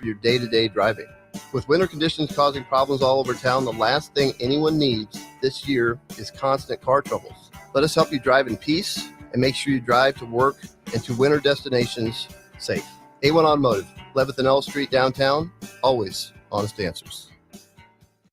for your day-to-day driving. With winter conditions causing problems all over town, the last thing anyone needs this year is constant car troubles. Let us help you drive in peace and make sure you drive to work and to winter destinations safe. A1 Automotive, 11th and L Street downtown, always honest answers.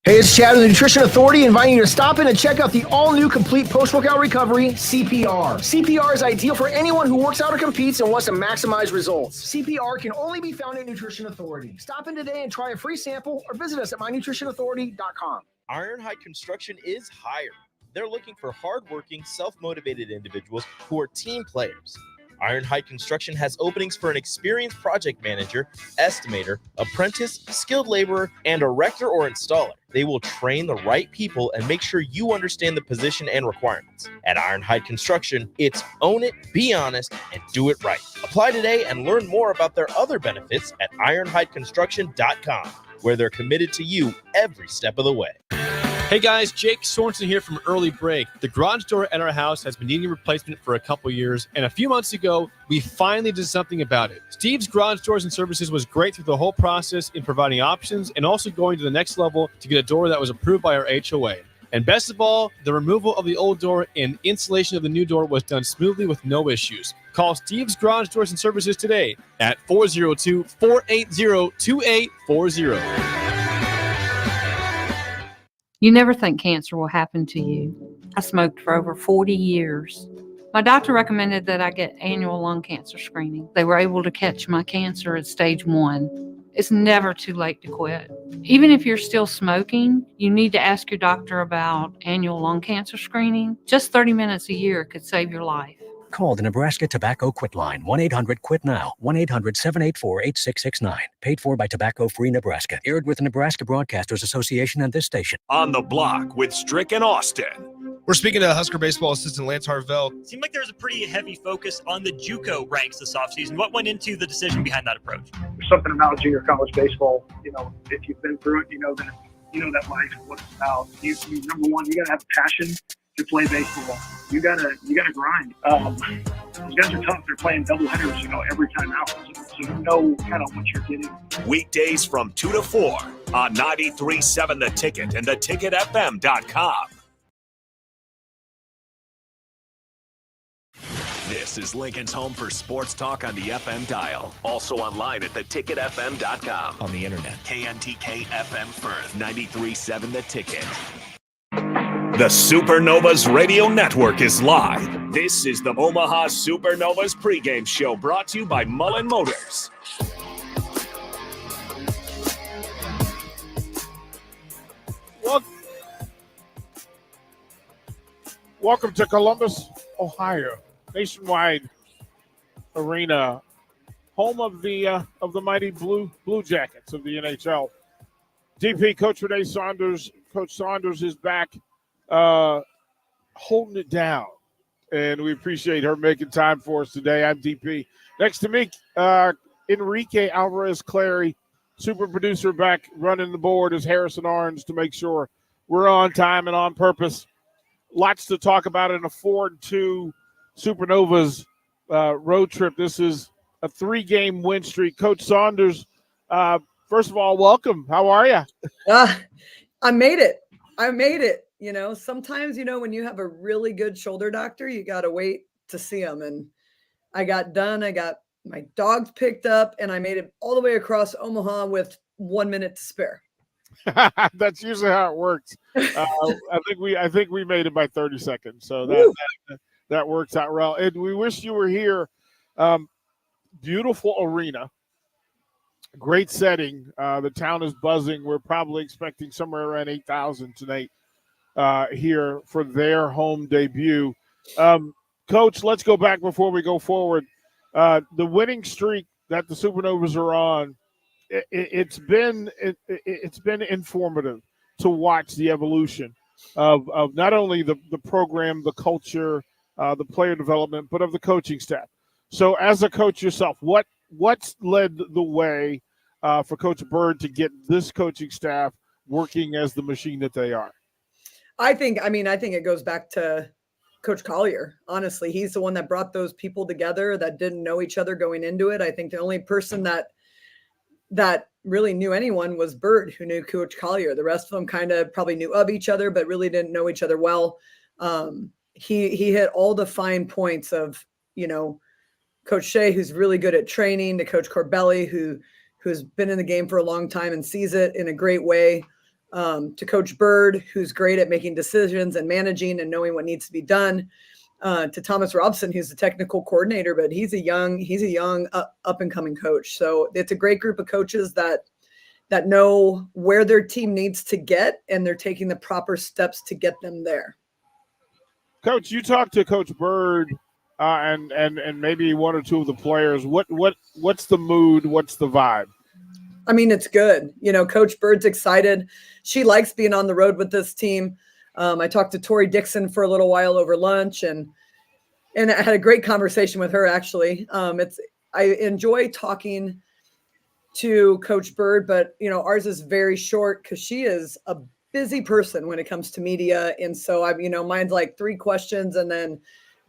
Hey, it's Chad with the Nutrition Authority, inviting you to stop in and check out the all-new Complete Post-Workout Recovery, CPR. CPR is ideal for anyone who works out or competes and wants to maximize results. CPR can only be found at Nutrition Authority. Stop in today and try a free sample or visit us at mynutritionauthority.com. Ironhide Construction is hiring. They're looking for hardworking, self-motivated individuals who are team players. Ironhide Construction has openings for an experienced project manager, estimator, apprentice, skilled laborer, and erector or installer. They will train the right people and make sure you understand the position and requirements. At Ironhide Construction, it's own it, be honest, and do it right. Apply today and learn more about their other benefits at ironhideconstruction.com, where they're committed to you every step of the way. Hey guys, Jake Sorensen here from Early Break. The garage door at our house has been needing replacement for a couple years, and a few months ago, we finally did something about it. Steve's Garage Doors and Services was great through the whole process in providing options and also going to the next level to get a door that was approved by our HOA. And best of all, the removal of the old door and installation of the new door was done smoothly with no issues. Call Steve's Garage Doors and Services today at 402-480-2840. You never think cancer will happen to you. I smoked for over 40 years. My doctor recommended that I get annual lung cancer screening. They were able to catch my cancer at stage 1. It's never too late to quit. Even if you're still smoking, you need to ask your doctor about annual lung cancer screening. Just 30 minutes a year could save your life. Call the Nebraska Tobacco Quit Line, 1-800-QUIT-NOW, 1-800-784-8669. Paid for by Tobacco Free Nebraska. Aired with the Nebraska Broadcasters Association and this station. On the Block with Strick and Austin. We're speaking to Husker baseball assistant Lance Harvell. Seemed like there was a pretty heavy focus on the JUCO ranks this offseason. What went into the decision behind that approach? There's something about junior college baseball. You know, if you've been through it, you know that life, what it's about. You number one, you got to have passion to play baseball. You gotta grind. Those guys are tough. They're playing doubleheaders, every time out. So you know kind of what you're getting. Weekdays from 2 to 4 on 93.7 The Ticket and theticketfm.com. This is Lincoln's home for sports talk on the FM dial. Also online at theticketfm.com. On the internet. KNTK FM Firth, 93.7 The Ticket. The Supernovas Radio Network is live. This is the Omaha Supernovas pregame show brought to you by Mullen Motors. Welcome to Columbus, Ohio, Nationwide Arena, home of the mighty Blue Jackets of the NHL. DP Coach Renee Saunders. Coach Saunders is back. Holding it down, and we appreciate her making time for us today. I'm DP. Next to me, Enrique Alvarez-Clary, super producer, back running the board is Harrison Arns to make sure we're on time and on purpose. Lots to talk about in a 4-2 Supernovas road trip. This is a 3-game win streak. Coach Saunders, first of all, welcome. How are you? I made it. Sometimes, when you have a really good shoulder doctor, you got to wait to see them. And I got done. I got my dogs picked up, and I made it all the way across Omaha with 1 minute to spare. That's usually how it works. I think we made it by 30 seconds. So that works out well. And we wish you were here. Beautiful arena. Great setting. The town is buzzing. We're probably expecting somewhere around 8,000 tonight here for their home debut. Coach, let's go back before we go forward. The winning streak that the Supernovas are on, it's been informative to watch the evolution of not only the program, the culture, the player development, but of the coaching staff. So as a coach yourself, what's led the way for Coach Bird to get this coaching staff working as the machine that they are? I think it goes back to Coach Collier. Honestly, he's the one that brought those people together that didn't know each other going into it. I think the only person that that really knew anyone was Bird, who knew Coach Collier. The rest of them kind of probably knew of each other, but really didn't know each other well. He hit all the fine points of, Coach Shea, who's really good at training, to Coach Corbelli, who's been in the game for a long time and sees it in a great way, to Coach Bird, who's great at making decisions and managing and knowing what needs to be done, to Thomas Robson, who's the technical coordinator, but he's a young up and coming coach. So it's a great group of coaches that know where their team needs to get, and they're taking the proper steps to get them there. Coach, you talked to Coach Bird and maybe one or two of the players. What's the mood? What's the vibe? I mean, it's good. Coach Bird's excited. She likes being on the road with this team. I talked to Tori Dixon for a little while over lunch, and I had a great conversation with her, actually. I enjoy talking to Coach Bird, but, ours is very short because she is a busy person when it comes to media. And so mine's like 3 questions and then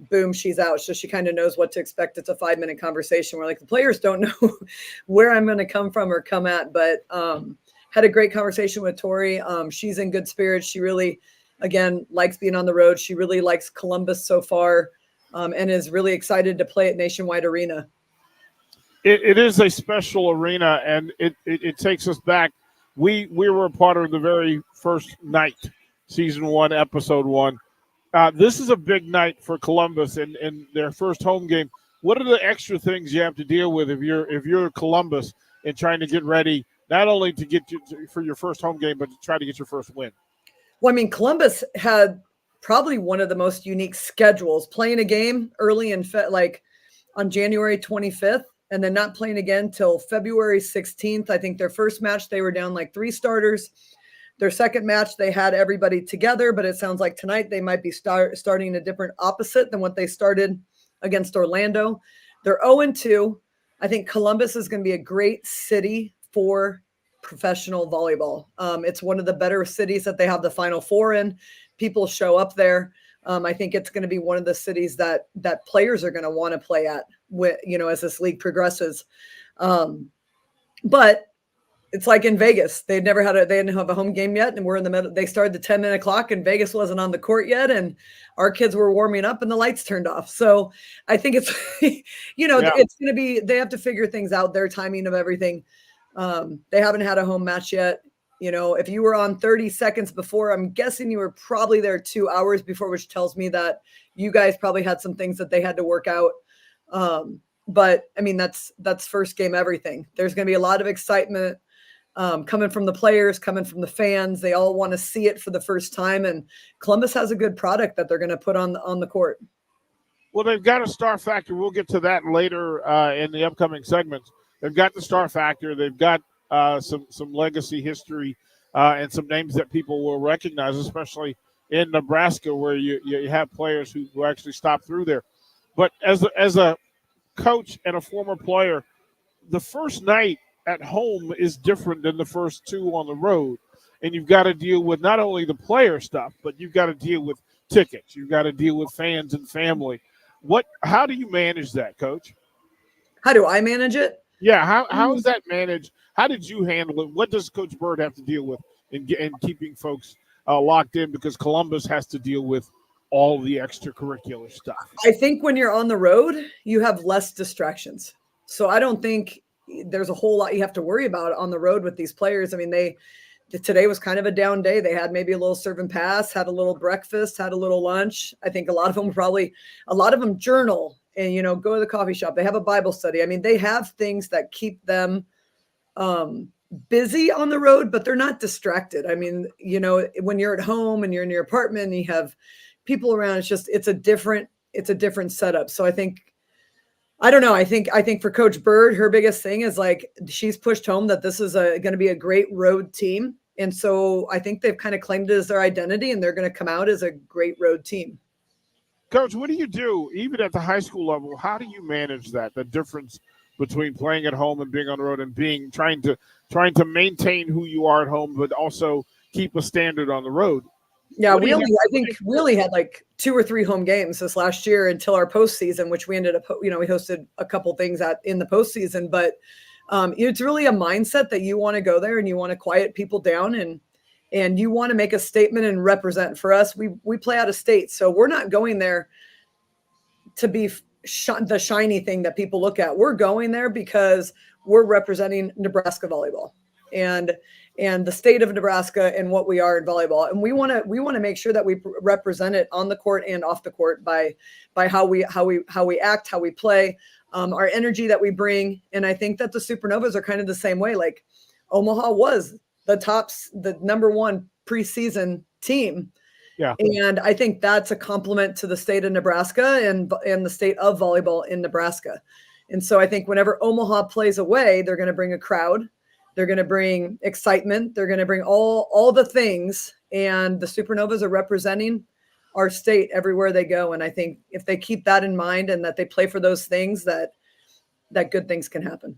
boom, she's out. So she kind of knows what to expect. It's a 5-minute conversation where the players don't know where I'm going to come from or come at, but had a great conversation with Tori. She's in good spirits. She really, again, likes being on the road. She really likes Columbus so far, and is really excited to play at Nationwide Arena. It is a special arena, and it takes us back. We were a part of the very first night, season 1, episode 1. This is a big night for Columbus and their first home game. What are the extra things you have to deal with if you're Columbus and trying to get ready, not only to get you for your first home game, but to try to get your first win? Well, I mean, Columbus had probably one of the most unique schedules, playing a game early on January 25th, and then not playing again till February 16th. I think their first match, they were down 3 starters. Their second match, they had everybody together, but it sounds like tonight they might be starting a different opposite than what they started against Orlando. They're 0-2. I think Columbus is going to be a great city for professional volleyball. It's one of the better cities that they have the Final Four in. People show up there. I think it's going to be one of the cities that players are going to want to play at, as this league progresses. But it's like in Vegas. They didn't have a home game yet, and we're in the middle. They started the 10-minute clock, and Vegas wasn't on the court yet, and our kids were warming up, and the lights turned off. So I think it's, it's going to be. They have to figure things out, their timing of everything. They haven't had a home match yet. If you were on 30 seconds before, I'm guessing you were probably there 2 hours before, which tells me that you guys probably had some things that they had to work out. But I mean, that's first game everything. There's going to be a lot of excitement coming from the players, coming from the fans. They all want to see it for the first time, and Columbus has a good product that they're going to put on the court. Well, they've got a star factor. We'll get to that later in the upcoming segments. They've got the star factor. They've got some legacy history and some names that people will recognize, especially in Nebraska, where you have players who actually stop through there. But as a coach and a former player, the first night at home is different than the first 2 on the road. And you've got to deal with not only the player stuff, but you've got to deal with tickets. You've got to deal with fans and family. How do you manage that, Coach? How do I manage it? Yeah, how is that managed? How did you handle it? What does Coach Bird have to deal with in keeping folks locked in, because Columbus has to deal with all the extracurricular stuff? I think when you're on the road, you have less distractions. So I don't think there's a whole lot you have to worry about on the road with these players. I mean, today was kind of a down day. They had maybe a little serve and pass, had a little breakfast, had a little lunch. I think a lot of them journal and, go to the coffee shop. They have a Bible study. I mean, they have things that keep them busy on the road, but they're not distracted. I mean, when you're at home and you're in your apartment and you have people around, it's a different setup. So I don't know. I think for Coach Bird, her biggest thing is she's pushed home that this is going to be a great road team. And so I think they've kind of claimed it as their identity, and they're going to come out as a great road team. Coach, what do you do even at the high school level? How do you manage that? The difference between playing at home and being on the road, and trying to maintain who you are at home, but also keep a standard on the road. Yeah, I think we only had 2 or 3 home games this last year until our postseason, which we ended up, we hosted a couple things in the postseason, but It's really a mindset that you want to go there and you want to quiet people down and you want to make a statement and represent. For us, we play out of state, so we're not going there to be the shiny thing that people look at. We're going there because we're representing Nebraska volleyball and the state of Nebraska and what we are in volleyball. And we want to make sure that we represent it on the court and off the court by how we act, how we play, our energy that we bring. And I think that the Supernovas are kind of the same way. Like Omaha was the number one preseason team. Yeah. And I think that's a compliment to the state of Nebraska and the state of volleyball in Nebraska. And so I think whenever Omaha plays away, they're going to bring a crowd. They're going to bring excitement. They're going to bring all the things. And the Supernovas are representing our state everywhere they go. And I think if they keep that in mind and that they play for those things, that good things can happen.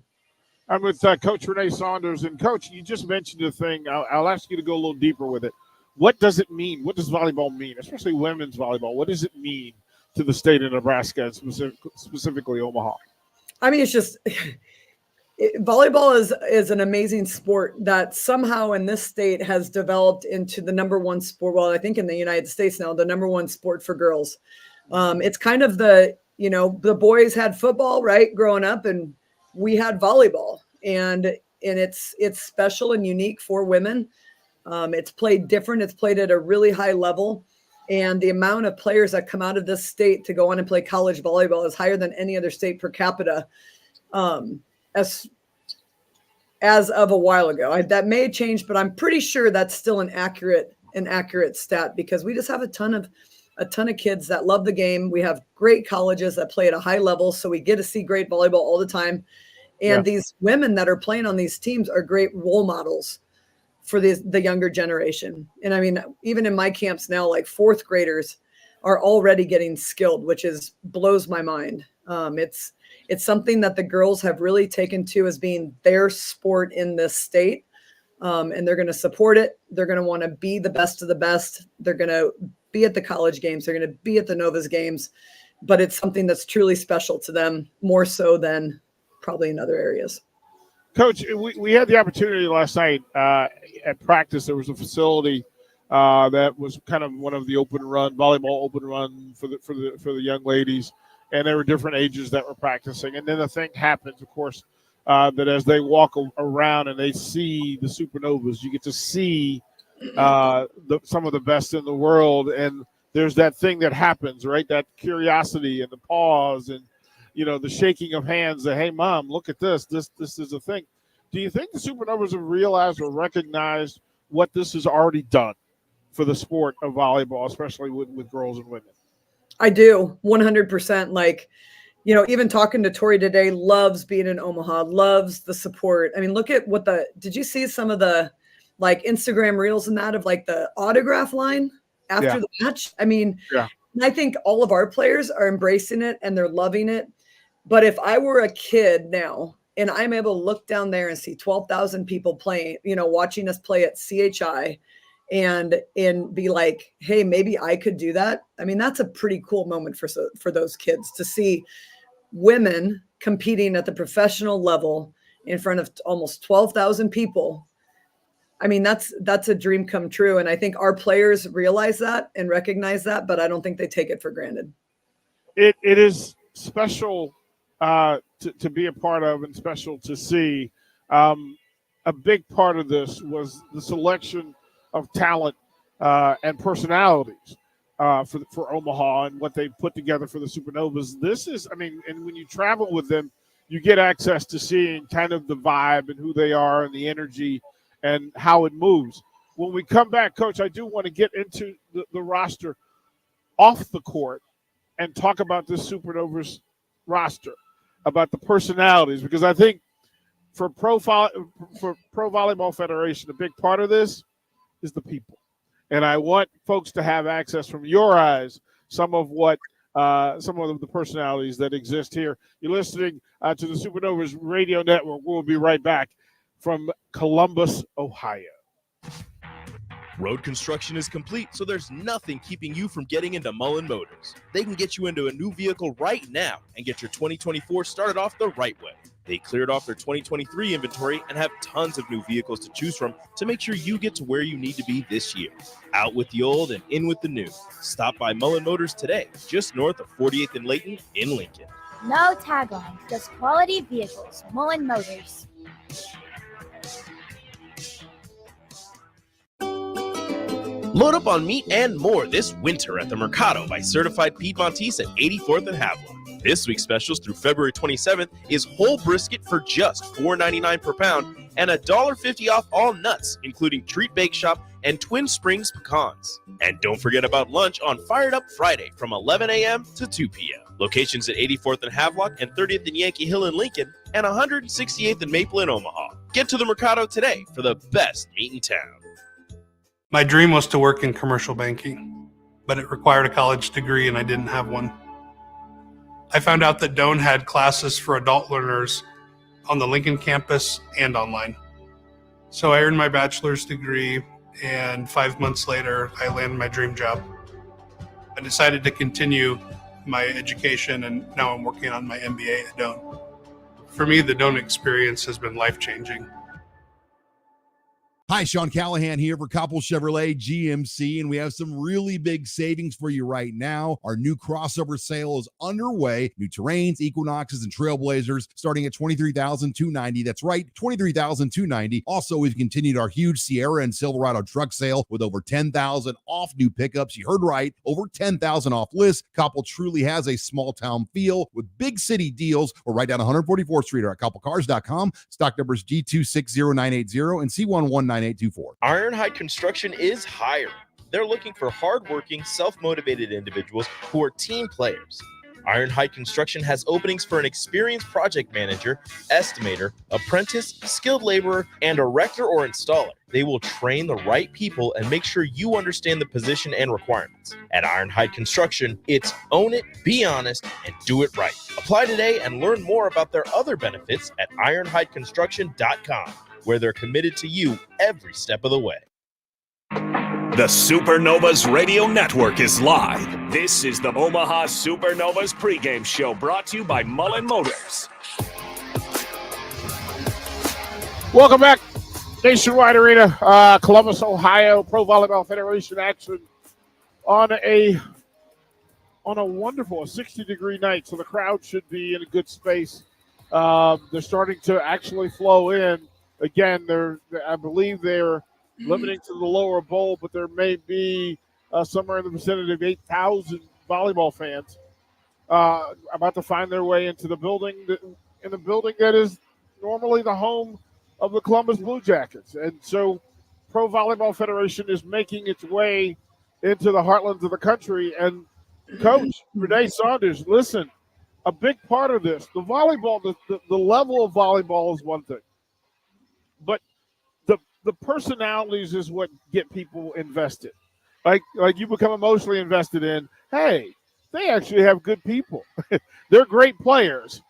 I'm with Coach Renee Saunders. And, Coach, you just mentioned a thing. I'll ask you to go a little deeper with it. What does it mean? What does volleyball mean, especially women's volleyball? What does it mean to the state of Nebraska and specifically Omaha? I mean, it's just volleyball is an amazing sport that somehow in this state has developed into the number one sport. Well, I think in the United States now, the number one sport for girls. It's kind of the boys had football, right, growing up, and we had volleyball, and it's special and unique for women. It's played different. It's played at a really high level. And the amount of players that come out of this state to go on and play college volleyball is higher than any other state per capita as of a while ago. That may change, but I'm pretty sure that's still an accurate stat because we just have a ton of kids that love the game. We have great colleges that play at a high level, so we get to see great volleyball all the time. And these women that are playing on these teams are great role models for the younger generation. And I mean, even in my camps now, like fourth graders are already getting skilled, which blows my mind. It's something that the girls have really taken to as being their sport in this state. And they're going to support it. They're going to want to be the best of the best. They're going to be at the college games. They're going to be at the Novas games, but it's something that's truly special to them, more so than probably in other areas. Coach, we had the opportunity last night at practice. There was a facility that was kind of one of the volleyball open run for the young ladies, and there were different ages that were practicing. And then the thing happens, of course, that as they walk around and they see the Supernovas, you get to see some of the best in the world, and there's that thing that happens, right? That curiosity and the pause and the shaking of hands that, hey, Mom, look at this. This is a thing. Do you think the Supernovas have realized or recognized what this has already done for the sport of volleyball, especially with girls and women? I do, 100%. Like, even talking to Tori today, loves being in Omaha, loves the support. I mean, look at did you see some of the like Instagram reels and that of like the autograph line after the match? I mean, I think all of our players are embracing it and they're loving it. But if I were a kid now and I'm able to look down there and see 12,000 people playing, watching us play at CHI and be like, hey, maybe I could do that. I mean, that's a pretty cool moment for those kids to see women competing at the professional level in front of almost 12,000 people. I mean, that's a dream come true. And I think our players realize that and recognize that, but I don't think they take it for granted. It is special to be a part of and special to see. A big part of this was the selection of talent and personalities for Omaha and what they put together for the Supernovas. And when you travel with them, you get access to seeing kind of the vibe and who they are and the energy and how it moves. When we come back, Coach, I do want to get into the roster off the court and talk about this Supernovas roster, about the personalities, because I think for Pro Volleyball Federation, a big part of this is the people. And I want folks to have access from your eyes, some of the personalities that exist here. You're listening to the Supernovas Radio Network. We'll be right back from Columbus, Ohio. Road construction is complete, so there's nothing keeping you from getting into Mullen Motors. They can get you into a new vehicle right now and get your 2024 started off the right way. They cleared off their 2023 inventory and have tons of new vehicles to choose from to make sure you get to where you need to be this year. Out with the old and in with the new. Stop by Mullen Motors today, just north of 48th and Layton in Lincoln. No tagline, just quality vehicles. Mullen Motors. Load up on meat and more this winter at the Mercado by Certified Piedmontese at 84th and Havelock. This week's specials through February 27th is whole brisket for just $4.99 per pound and $1.50 off all nuts, including Treat Bake Shop and Twin Springs pecans. And don't forget about lunch on Fired Up Friday from 11 a.m. to 2 p.m. Locations at 84th and Havelock and 30th and Yankee Hill in Lincoln and 168th and Maple in Omaha. Get to the Mercado today for the best meat in town. My dream was to work in commercial banking, but it required a college degree and I didn't have one. I found out that Doane had classes for adult learners on the Lincoln campus and online. So I earned my bachelor's degree, and 5 months later, I landed my dream job. I decided to continue my education, and now I'm working on my MBA at Doane. For me, the Doane experience has been life-changing. Hi, Sean Callahan here for Koppel Chevrolet GMC, and we have some really big savings for you right now. Our new crossover sale is underway. New Terrains, Equinoxes, and Trailblazers starting at $23,290. That's right, $23,290. Also, we've continued our huge Sierra and Silverado truck sale with over $10,000 off new pickups. You heard right, over $10,000 off list. Koppel truly has a small town feel with big city deals. We're right down 144th Street or at koppelcars.com. Stock numbers G260980 and C119. Ironhide Construction is hiring. They're looking for hardworking, self-motivated individuals who are team players. Ironhide Construction has openings for an experienced project manager, estimator, apprentice, skilled laborer, and erector or installer. They will train the right people and make sure you understand the position and requirements. At Ironhide Construction, it's own it, be honest, and do it right. Apply today and learn more about their other benefits at ironhideconstruction.com. where they're committed to you every step of the way. The Supernovas Radio Network is live. This is the Omaha Supernovas pregame show brought to you by Mullen Motors. Welcome back. Nationwide Arena, Columbus, Ohio, Pro Volleyball Federation action on a wonderful 60-degree night, so the crowd should be in a good space. They're starting to actually flow in. Again, I believe they're limiting to the lower bowl, but there may be somewhere in the vicinity of 8,000 volleyball fans about to find their way into the building, that is normally the home of the Columbus Blue Jackets. And so Pro Volleyball Federation is making its way into the heartlands of the country. And Coach Renee Saunders, listen, a big part of this, the volleyball, the level of volleyball is one thing. But the personalities is what get people invested. Like you become emotionally invested in, hey, they actually have good people. They're great players,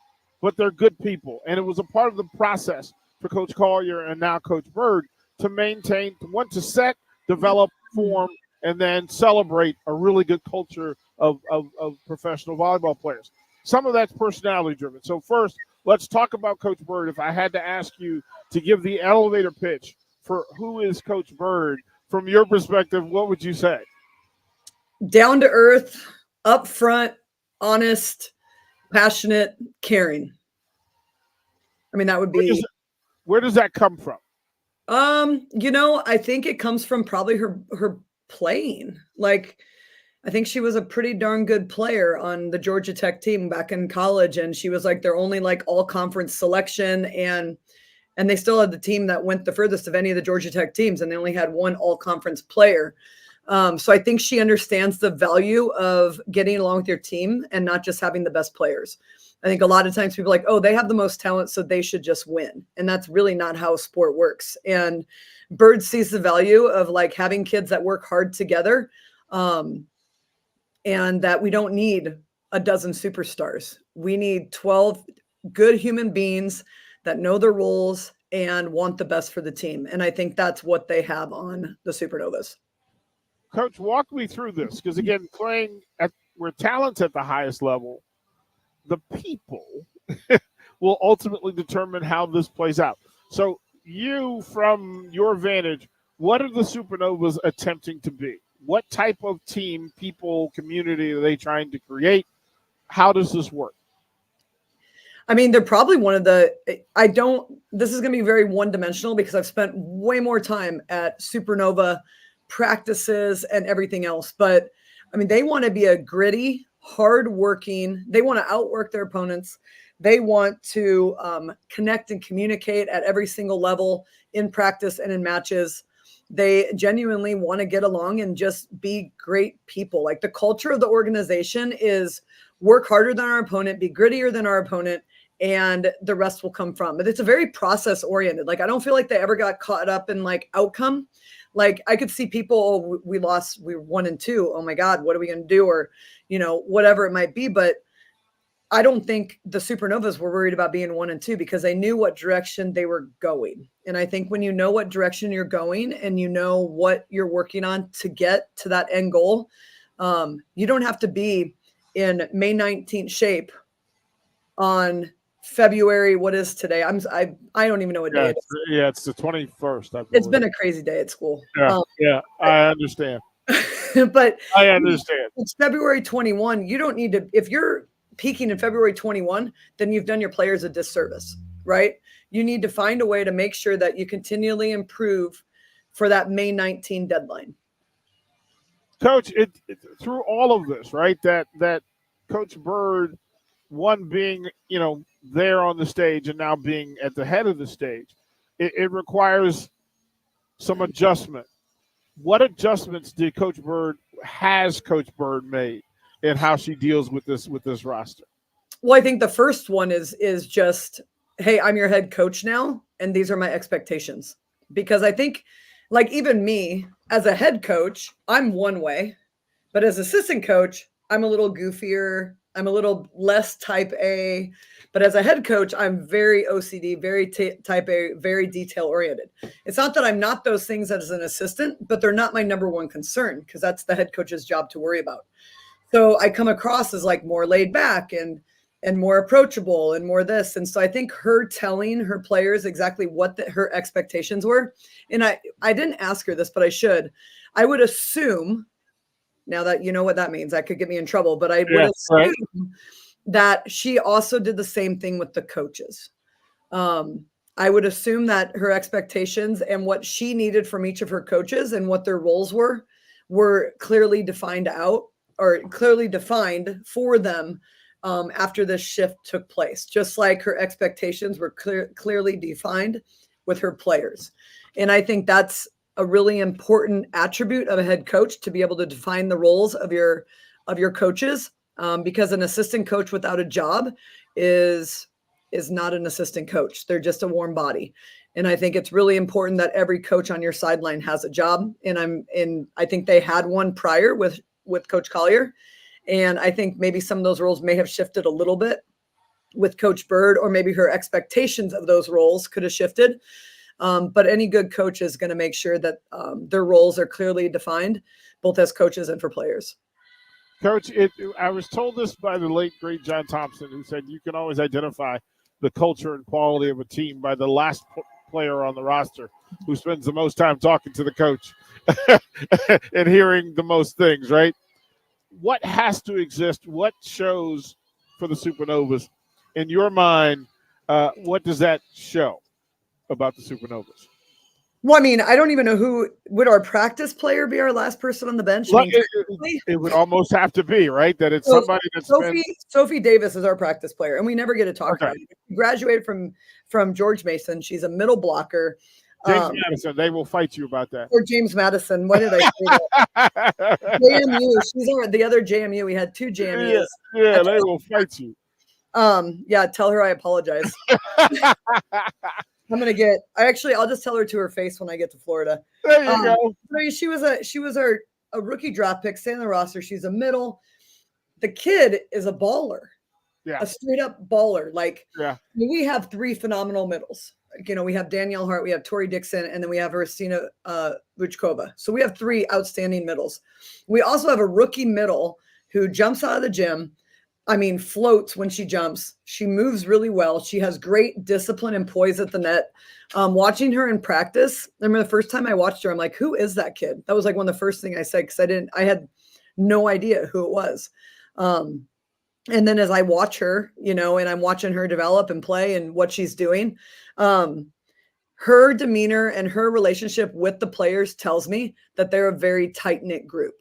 but they're good people. And it was a part of the process for Coach Collier and now Coach Bird to maintain, to set, develop, form, and then celebrate a really good culture of professional volleyball players. Some of that's personality driven. So first, let's talk about Coach Bird. If I had to ask you to give the elevator pitch for who is Coach Bird, from your perspective, what would you say? Down to earth, upfront, honest, passionate, caring. I mean, that would be. Where does that come from? I think it comes from probably her playing. Like, I think she was a pretty darn good player on the Georgia Tech team back in college, and she was like their only like all conference selection, and they still had the team that went the furthest of any of the Georgia Tech teams, and they only had one all conference player. So I think she understands the value of getting along with your team and not just having the best players. I think a lot of times people are like, oh, they have the most talent, so they should just win. And that's really not how sport works. And Bird sees the value of like having kids that work hard together. And that we don't need a dozen superstars. We need 12 good human beings that know their roles and want the best for the team. And I think that's what they have on the Supernovas. Coach, walk me through this, because again, playing at where talent's at the highest level, the people will ultimately determine how this plays out. So you, from your vantage, what are the Supernovas attempting to be? What type of team, people, community are they trying to create? How does this work? I mean, they're probably one of the, this is going to be very one-dimensional because I've spent way more time at Supernova practices and everything else. But I mean, they want to be a gritty, hardworking, they want to outwork their opponents. They want to connect and communicate at every single level in practice and in matches. They genuinely want to get along and just be great people. Like the culture of the organization is work harder than our opponent, be grittier than our opponent, and the rest will come from. But it's a very process oriented. Like I don't feel like they ever got caught up in like outcome. Like I could see people, oh, we lost, we were 1-2. Oh my God, what are we going to do? Or, you know, whatever it might be. But I don't think the Supernovas were worried about being 1-2 because they knew what direction they were going. And I think when you know what direction you're going and you know what you're working on to get to that end goal, you don't have to be in May 19th shape on February. What is today? I don't even know what day it is. Yeah, it's the 21st. It's been a crazy day at school. Yeah, I understand. But I understand. It's February 21. You don't need to, if you're peaking in February 21, then you've done your players a disservice, right? You need to find a way to make sure that you continually improve for that May 19 deadline. Coach, through all of this, right, that Coach Bird, one being, you know, there on the stage and now being at the head of the stage, it requires some adjustment. What adjustments has Coach Bird made in how she deals with this roster? Well, I think the first one is just, hey, I'm your head coach now, and these are my expectations. Because I think, like even me as a head coach, I'm one way, but as assistant coach, I'm a little goofier. I'm a little less type A, but as a head coach, I'm very OCD, very type A, very detail oriented. It's not that I'm not those things as an assistant, but they're not my number one concern because that's the head coach's job to worry about. So I come across as like more laid back and more approachable and more this. And so I think her telling her players exactly what her expectations were. And I didn't ask her this, but I should. I would assume, now that you know what that means, that could get me in trouble, but I would assume that she also did the same thing with the coaches. I would assume that her expectations and what she needed from each of her coaches and what their roles were clearly defined out or clearly defined for them after this shift took place, just like her expectations were clearly defined with her players. And I think that's a really important attribute of a head coach, to be able to define the roles of your coaches, because an assistant coach without a job is not an assistant coach. They're just a warm body. And I think it's really important that every coach on your sideline has a job. And I think they had one prior with Coach Collier. And I think maybe some of those roles may have shifted a little bit with Coach Bird, or maybe her expectations of those roles could have shifted. But any good coach is going to make sure that their roles are clearly defined, both as coaches and for players. Coach, I was told this by the late, great John Thompson, who said you can always identify the culture and quality of a team by the last player on the roster who spends the most time talking to the coach and hearing the most things, right? What has to exist? What shows for the Supernovas? In your mind, what does that show about the Supernovas? Well, I mean, I don't even know would our practice player be our last person on the bench? Well, it would almost have to be, right? That it's somebody that's Sophie Davis is our practice player, and we never get to talk about it. She graduated from George Mason. She's a middle blocker. James Madison, they will fight you about that. Or James Madison. Why did I say that? JMU. She's the other JMU. We had two JMUs. Yeah, they will fight you. Yeah, tell her I apologize. I'll just tell her to her face when I get to Florida. There you go. She was a rookie draft pick, staying on the roster. She's a middle. The kid is a baller. Yeah. A straight up baller. We have three phenomenal middles. we have Danielle Hart, we have Tori Dixon, and then we have Christina Vuchkova. So we have 3 outstanding middles. We also have a rookie middle who jumps out of the gym. I mean, floats when she jumps. She moves really well. She has great discipline and poise at the net. Watching her in practice, I remember the first time I watched her, I'm like, who is that kid? That was like one of the first things I said, because I had no idea who it was. And then as I watch her, and I'm watching her develop and play and what she's doing, her demeanor and her relationship with the players tells me that they're a very tight-knit group,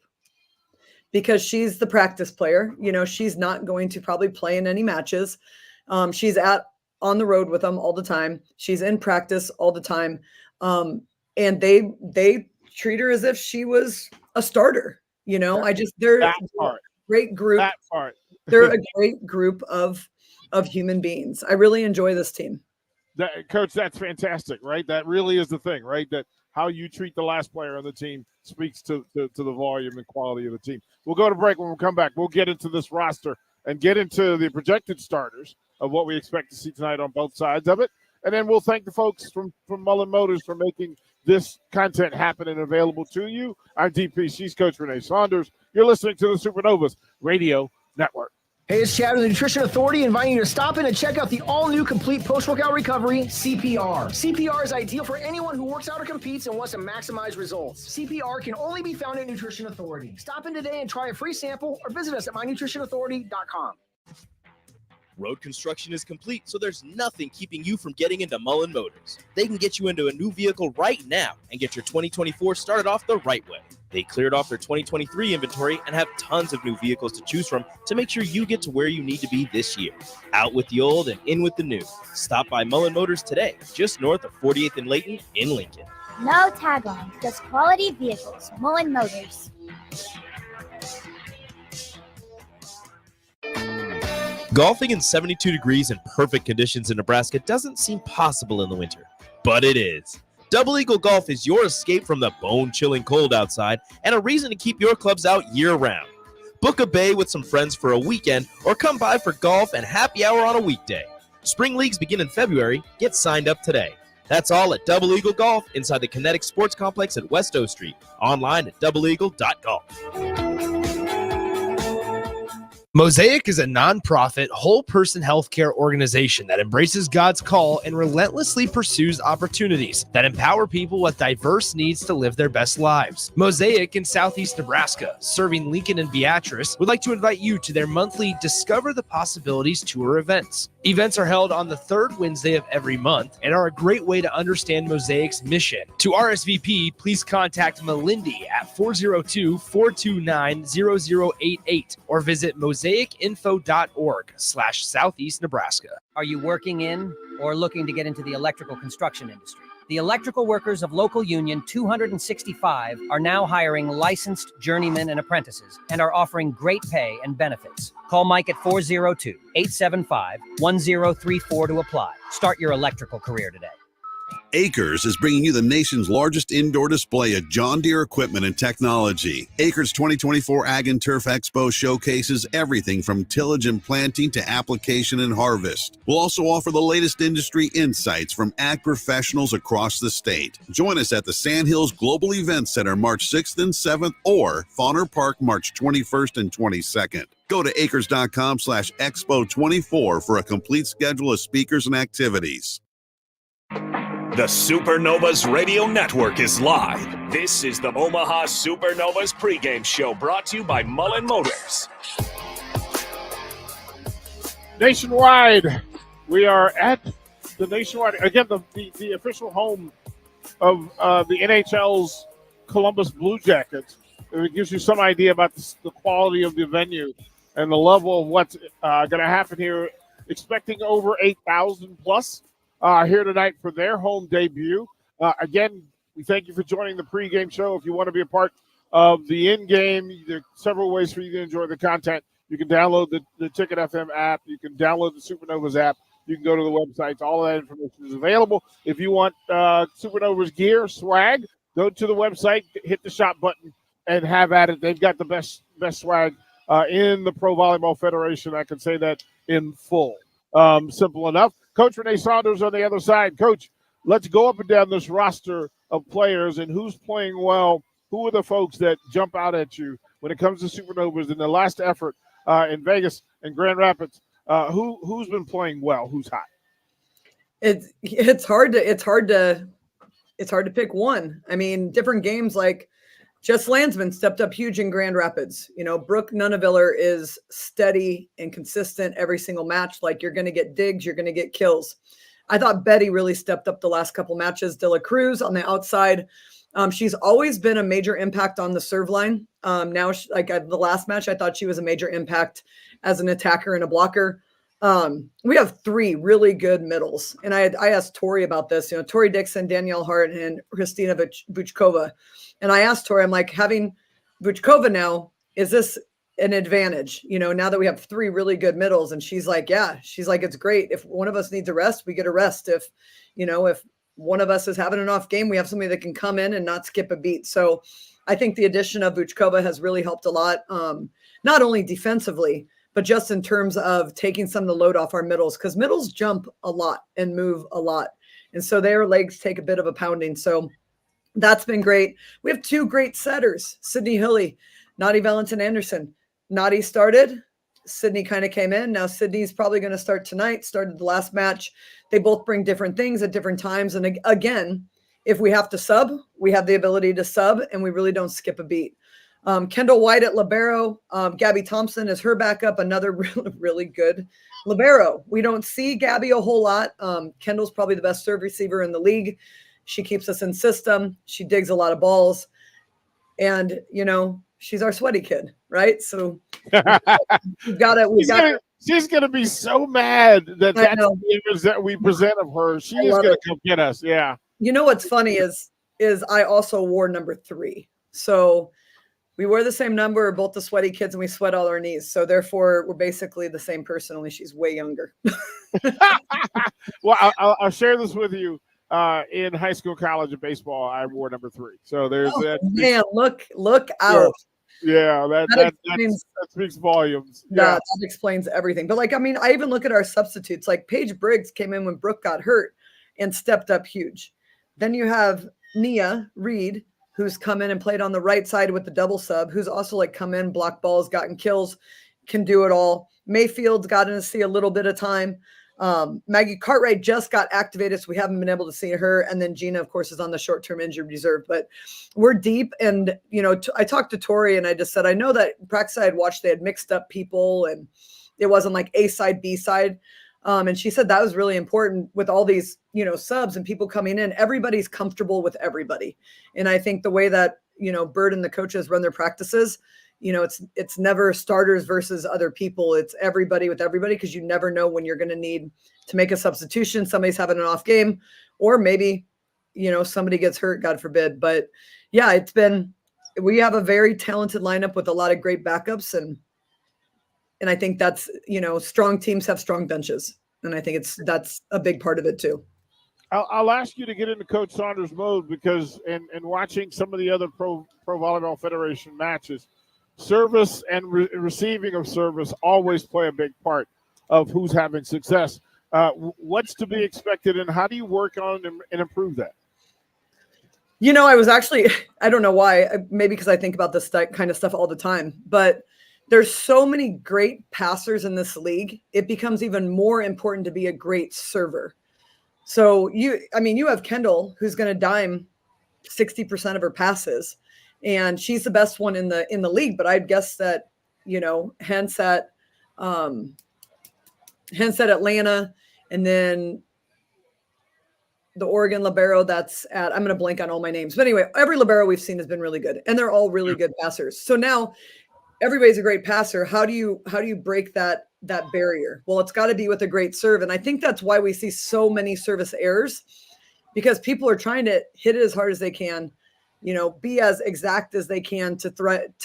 because she's the practice player. She's not going to probably play in any matches. She's on the road with them all the time. She's in practice all the time. And they treat her as if she was a starter. They're a great group. That part. They're a great group of human beings. I really enjoy this team. Coach, that's fantastic, right? That really is the thing, right? That how you treat the last player on the team speaks to the volume and quality of the team. We'll go to break. When we come back, we'll get into this roster and get into the projected starters of what we expect to see tonight on both sides of it. And then we'll thank the folks from Mullen Motors for making this content happen and available to you. I'm DP. She's Coach Renee Saunders. You're listening to the Supernovas Radio Network. Hey, it's Chad with the Nutrition Authority, inviting you to stop in and check out the all-new complete post-workout recovery, CPR. CPR is ideal for anyone who works out or competes and wants to maximize results. CPR can only be found at Nutrition Authority. Stop in today and try a free sample, or visit us at mynutritionauthority.com. Road construction is complete, so there's nothing keeping you from getting into Mullen Motors. They can get you into a new vehicle right now and get your 2024 started off the right way. They cleared off their 2023 inventory and have tons of new vehicles to choose from to make sure you get to where you need to be this year. Out with the old and in with the new. Stop by Mullen Motors today, just north of 48th and Layton in Lincoln. No tagline, just quality vehicles. Mullen Motors. Golfing in 72 degrees and perfect conditions in Nebraska doesn't seem possible in the winter, but it is. Double Eagle Golf is your escape from the bone-chilling cold outside and a reason to keep your clubs out year-round. Book a bay with some friends for a weekend or come by for golf and happy hour on a weekday. Spring leagues begin in February. Get signed up today. That's all at Double Eagle Golf inside the Kinetic Sports Complex at West O Street. Online at doubleeagle.golf. Mosaic is a nonprofit, whole-person healthcare organization that embraces God's call and relentlessly pursues opportunities that empower people with diverse needs to live their best lives. Mosaic in Southeast Nebraska, serving Lincoln and Beatrice, would like to invite you to their monthly Discover the Possibilities tour events. Events are held on the third Wednesday of every month and are a great way to understand Mosaic's mission. To RSVP, please contact Melindy at 402-429-0088 or visit mosaicinfo.org/Southeast Nebraska. Are you working in or looking to get into the electrical construction industry? The electrical workers of Local Union 265 are now hiring licensed journeymen and apprentices and are offering great pay and benefits. Call Mike at 402-875-1034 to apply. Start your electrical career today. Acres is bringing you the nation's largest indoor display of John Deere equipment and technology. Acres 2024 Ag and Turf Expo showcases everything from tillage and planting to application and harvest. We'll also offer the latest industry insights from ag professionals across the state. Join us at the Sandhills Global Event Center March 6th and 7th or Fauner Park March 21st and 22nd. Go to acres.com/expo24 for a complete schedule of speakers and activities. The Supernovas Radio Network is live. This is the Omaha Supernovas pregame show brought to you by Mullen Motors. Nationwide, we are at the Nationwide, again, the official home of the NHL's Columbus Blue Jackets. It gives you some idea about the quality of the venue and the level of what's going to happen here. Expecting over 8,000 plus. Here tonight for their home debut. Again, we thank you for joining the pregame show. If you want to be a part of the in-game, there are several ways for you to enjoy the content. You can download the Ticket FM app. You can download the Supernovas app. You can go to the websites. All of that information is available. If you want Supernovas gear, swag, go to the website, hit the shop button, and have at it. They've got the best swag in the Pro Volleyball Federation. I can say that in full. Simple enough. Coach Renee Saunders on the other side. Coach, let's go up and down this roster of players and who's playing well. Who are the folks that jump out at you when it comes to Supernovas in the last effort in Vegas and Grand Rapids? Who's been playing well? Who's hot? It's hard to pick one. I mean, different games like Jess Landsman stepped up huge in Grand Rapids. Brooke Nuneviller is steady and consistent every single match. Like, you're going to get digs, you're going to get kills. I thought Betty really stepped up the last couple matches. De La Cruz on the outside. She's always been a major impact on the serve line. Now, the last match, I thought she was a major impact as an attacker and a blocker. We have 3 really good middles. And I asked Tori about this, Tori Dixon, Danielle Hart, and Christina Vuchkova. And I asked Tori, I'm like, having Vuchkova now, is this an advantage? Now that we have 3 really good middles. And she's like, yeah, it's great. If one of us needs a rest, we get a rest. If one of us is having an off game, we have somebody that can come in and not skip a beat. So I think the addition of Vuchkova has really helped a lot, not only defensively, but just in terms of taking some of the load off our middles, because middles jump a lot and move a lot. And so their legs take a bit of a pounding. So that's been great. We have 2 great setters, Sydney Hilly, Nadi Valentin Anderson. Nadi started, Sydney kind of came in. Now Sydney's probably going to start tonight, started the last match. They both bring different things at different times. And again, if we have to sub, we have the ability to sub, and we really don't skip a beat. Kendall White at libero. Gabby Thompson is her backup, another really, really good libero. We don't see Gabby a whole lot. Kendall's probably the best serve receiver in the league. She keeps us in system. She digs a lot of balls. And, she's our sweaty kid, right? So we've got to. She's going to be so mad that's the image that we present of her. She is going to come get us. Yeah. What's funny is I also wore number 3. So we wear the same number, we're both the sweaty kids, and we sweat all our knees. So therefore, we're basically the same person, only she's way younger. Well, I'll share this with you. In high school, college, and baseball, I wore number 3. So there's that. Man, look out. Yeah, that speaks volumes. Yeah, that explains everything. But I even look at our substitutes. Like Paige Briggs came in when Brooke got hurt and stepped up huge. Then you have Nia Reed, who's come in and played on the right side with the double sub, who's also come in, blocked balls, gotten kills, can do it all. Mayfield's gotten to see a little bit of time. Maggie Cartwright just got activated, so we haven't been able to see her. And then Gina, of course, is on the short-term injured reserve. But we're deep. And, I talked to Tori, and I just said, I know that practice I had watched, they had mixed up people, and it wasn't like A side, B side. And she said that was really important with all these, subs and people coming in. Everybody's comfortable with everybody. And I think the way that, Bird and the coaches run their practices, it's never starters versus other people. It's everybody with everybody, because you never know when you're going to need to make a substitution. Somebody's having an off game, or maybe, somebody gets hurt, God forbid. But yeah, we have a very talented lineup with a lot of great backups. And I think that's, strong teams have strong benches. And I think that's a big part of it too. I'll ask you to get into Coach Saunders mode, because in watching some of the other Pro Volleyball Federation matches, service and receiving of service always play a big part of who's having success. What's to be expected, and how do you work on and improve that? I was actually, I don't know why, maybe because I think about this kind of stuff all the time, but there's so many great passers in this league. It becomes even more important to be a great server. So you have Kendall, who's going to dime 60% of her passes, and she's the best one in the league. But I'd guess that, Hens at Atlanta, and then the Oregon libero that's at, I'm going to blank on all my names. But anyway, every libero we've seen has been really good, and they're all really good passers. So now everybody's a great passer. How do you break that barrier? Well, it's got to be with a great serve. And I think that's why we see so many service errors, because people are trying to hit it as hard as they can, be as exact as they can to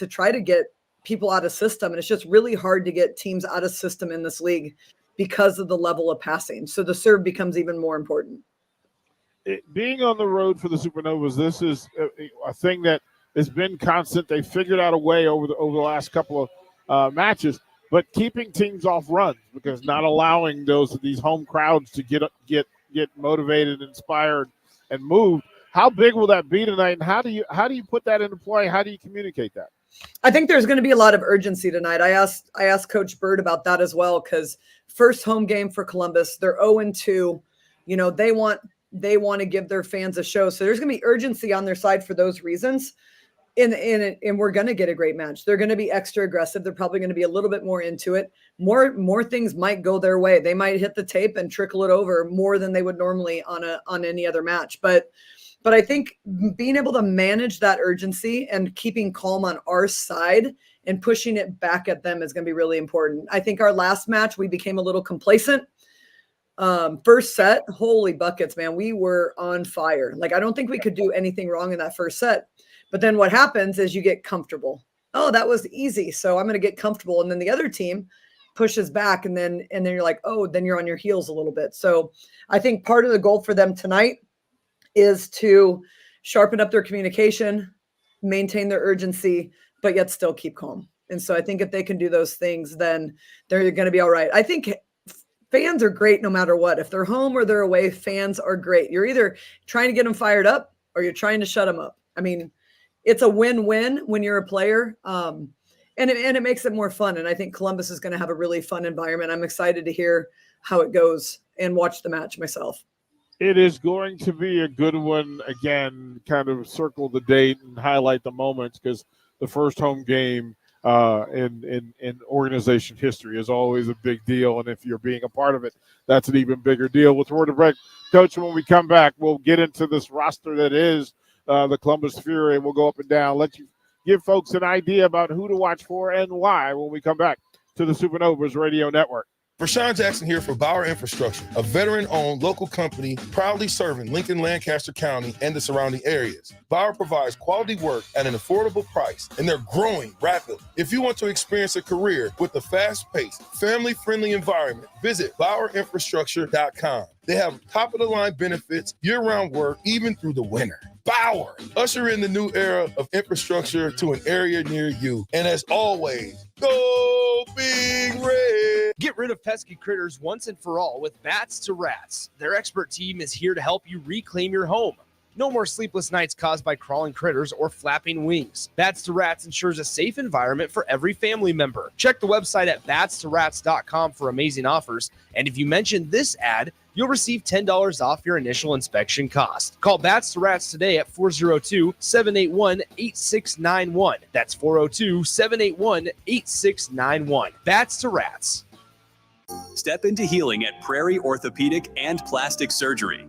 try to get people out of system. And it's just really hard to get teams out of system in this league because of the level of passing. So the serve becomes even more important. Being on the road for the Supernovas, this is a thing that has been constant. They figured out a way over the last couple of matches, but keeping teams off runs, because not allowing these home crowds to get get motivated, inspired, and moved. How big will that be tonight, and how do you put that into play? How do you communicate that? I think there's going to be a lot of urgency tonight. I asked Coach Bird about that as well, because first home game for Columbus, they're 0-2. You know, they want to give their fans a show, so there's going to be urgency on their side for those reasons. And we're going to get a great match. They're going to be extra aggressive. They're probably going to be a little bit more into it. More things might go their way. They might hit the tape and trickle it over more than they would normally on any other match. But I think being able to manage that urgency and keeping calm on our side and pushing it back at them is going to be really important. I think our last match, we became a little complacent. First set, holy buckets, man. We were on fire. Like, I don't think we could do anything wrong in that first set. But then what happens is you get comfortable. Oh, that was easy, so I'm going to get comfortable. And then the other team pushes back, and then you're like, oh, then you're on your heels a little bit. So I think part of the goal for them tonight is to sharpen up their communication, maintain their urgency, but yet still keep calm. And so I think if they can do those things, then they're going to be all right. I think fans are great no matter what. If they're home or they're away, fans are great. You're either trying to get them fired up or you're trying to shut them up. I mean, it's a win-win when you're a player, and it makes it more fun. And I think Columbus is going to have a really fun environment. I'm excited to hear how it goes and watch the match myself. It is going to be a good one. Again, kind of circle the date and highlight the moments, because the first home game in organization history is always a big deal. And if you're being a part of it, that's an even bigger deal. With word of break, Coach, when we come back, we'll get into this roster that is the Columbus Fury, and we'll go up and down, let you give folks an idea about who to watch for and why when we come back to the Supernovas Radio Network. Rashawn Jackson here for Bauer Infrastructure, a veteran-owned local company proudly serving Lincoln, Lancaster County, and the surrounding areas. Bauer provides quality work at an affordable price, and they're growing rapidly. If you want to experience a career with a fast-paced, family-friendly environment, visit BauerInfrastructure.com. They have top-of-the-line benefits, year-round work, even through the winter. Bauer, usher in the new era of infrastructure to an area near you. And as always, go Big Red! Get rid of pesky critters once and for all with Bats to Rats. Their expert team is here to help you reclaim your home. No more sleepless nights caused by crawling critters or flapping wings. Bats to Rats ensures a safe environment for every family member. Check the website at batstorats.com for amazing offers. And if you mention this ad, you'll receive $10 off your initial inspection cost. Call Bats to Rats today at 402-781-8691. That's 402-781-8691. Bats to Rats. Step into healing at Prairie Orthopedic and Plastic Surgery.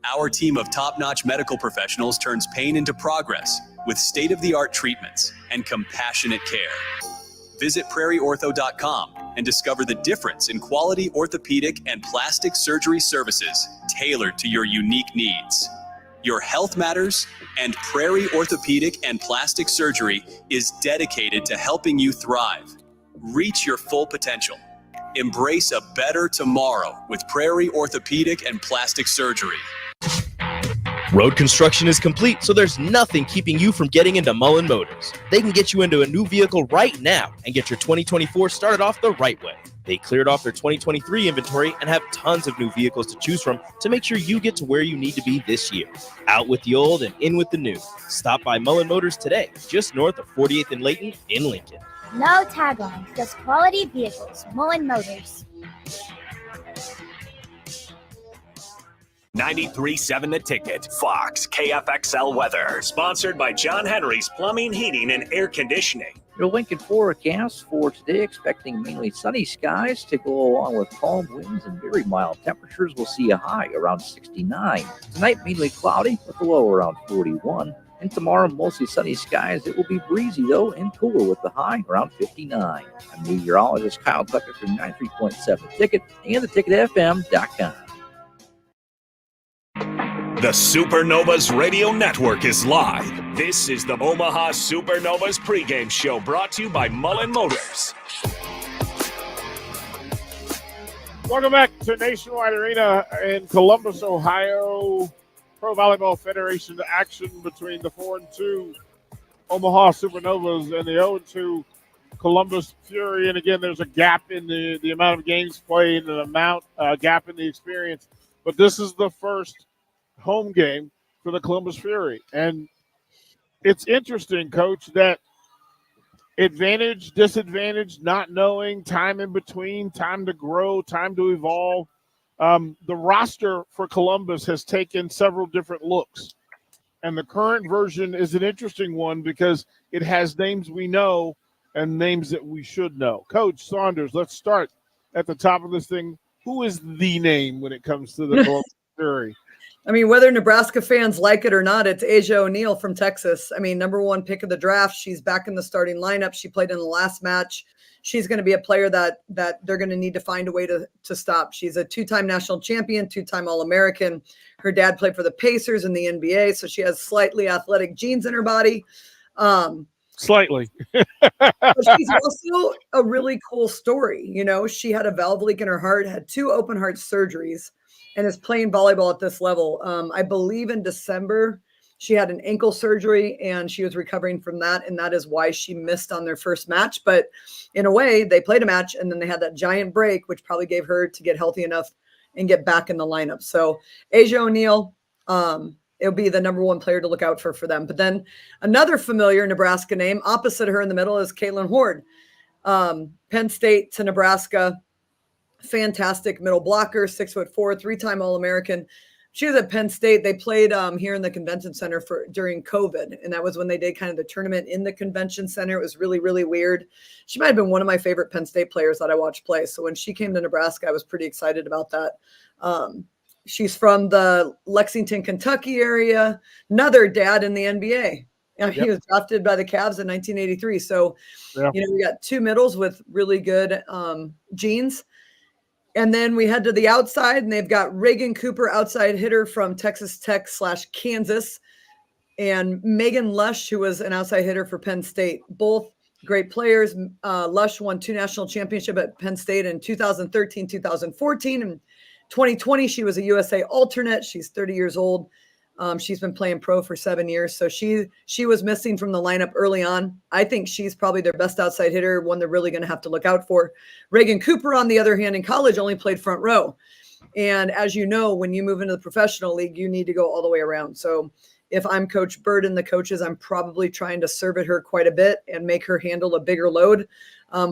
Our team of top-notch medical professionals turns pain into progress with state-of-the-art treatments and compassionate care. Visit prairieortho.com and discover the difference in quality orthopedic and plastic surgery services tailored to your unique needs. Your health matters, and Prairie Orthopedic and Plastic Surgery is dedicated to helping you thrive. Reach your full potential. Embrace a better tomorrow with Prairie Orthopedic and Plastic Surgery. Road construction is complete, so there's nothing keeping you from getting into Mullen Motors. They can get you into a new vehicle right now and get your 2024 started off the right way. They cleared off their 2023 inventory and have tons of new vehicles to choose from to make sure you get to where you need to be this year. Out with the old and in with the new. Stop by Mullen Motors today, just north of 48th and Layton in Lincoln. No tagline, just quality vehicles. Mullen Motors. 93.7 The Ticket. Fox KFXL weather. Sponsored by John Henry's Plumbing, Heating, and Air Conditioning. Your Lincoln forecast for today, expecting mainly sunny skies to go along with calm winds and very mild temperatures. We'll see a high around 69. Tonight, mainly cloudy with a low around 41. And tomorrow, mostly sunny skies. It will be breezy, though, and cooler with the high around 59. I'm meteorologist Kyle Tucker from 93.7 Ticket and theticketfm.com. The Supernovas Radio Network is live. This is the Omaha Supernovas pregame show brought to you by Mullen Motors. Welcome back to Nationwide Arena in Columbus, Ohio. Pro Volleyball Federation action between the 4-2 Omaha Supernovas and the 0-2 Columbus Fury. And again, there's a gap in the amount of games played and the gap in the experience but this is the first home game for the Columbus Fury. And it's interesting, Coach, that advantage, disadvantage, not knowing, time in between, time to grow, time to evolve. The roster for Columbus has taken several different looks. And the current version is an interesting one because it has names we know and names that we should know. Coach Saunders, let's start at the top of this thing. Who is the name when it comes to the Columbus Fury? I mean, whether Nebraska fans like it or not, it's Asia O'Neal from Texas. I mean, #1 pick of the draft. She's back in the starting lineup. She played in the last match. She's going to be a player that they're going to need to find a way to stop. She's a 2-time national champion, 2-time All-American. Her dad played for the Pacers in the NBA, so she has slightly athletic genes in her body. Slightly. But she's also a really cool story. You know, she had a valve leak in her heart, had 2 open heart surgeries, and is playing volleyball at this level. I believe in December, she had an ankle surgery and she was recovering from that. And that is why she missed on their first match. But in a way, they played a match and then they had that giant break, which probably gave her to get healthy enough and get back in the lineup. So Asia O'Neal, it'll be the #1 player to look out for them. But then another familiar Nebraska name opposite her in the middle is Caitlin Horde. Penn State to Nebraska. Fantastic middle blocker, 6'4", 3-time All-American. She was at Penn State. They played here in the convention center during COVID. And that was when they did kind of the tournament in the convention center. It was really, really weird. She might've been one of my favorite Penn State players that I watched play. So when she came to Nebraska, I was pretty excited about that. She's from the Lexington, Kentucky area. Another dad in the NBA. He was drafted by the Cavs in 1983. So, we got 2 middles with really good genes. And then we head to the outside, and they've got Reagan Cooper, outside hitter from Texas Tech / Kansas, and Megan Lush, who was an outside hitter for Penn State. Both great players. Lush won 2 national championships at Penn State in 2013, 2014. And 2020, she was a USA alternate. She's 30 years old. She's been playing pro for 7 years. So she was missing from the lineup early on. I think she's probably their best outside hitter, one they're really going to have to look out for. Reagan Cooper, on the other hand, in college only played front row. And as you know, when you move into the professional league, you need to go all the way around. So if I'm Coach Bird and the coaches, I'm probably trying to serve at her quite a bit and make her handle a bigger load.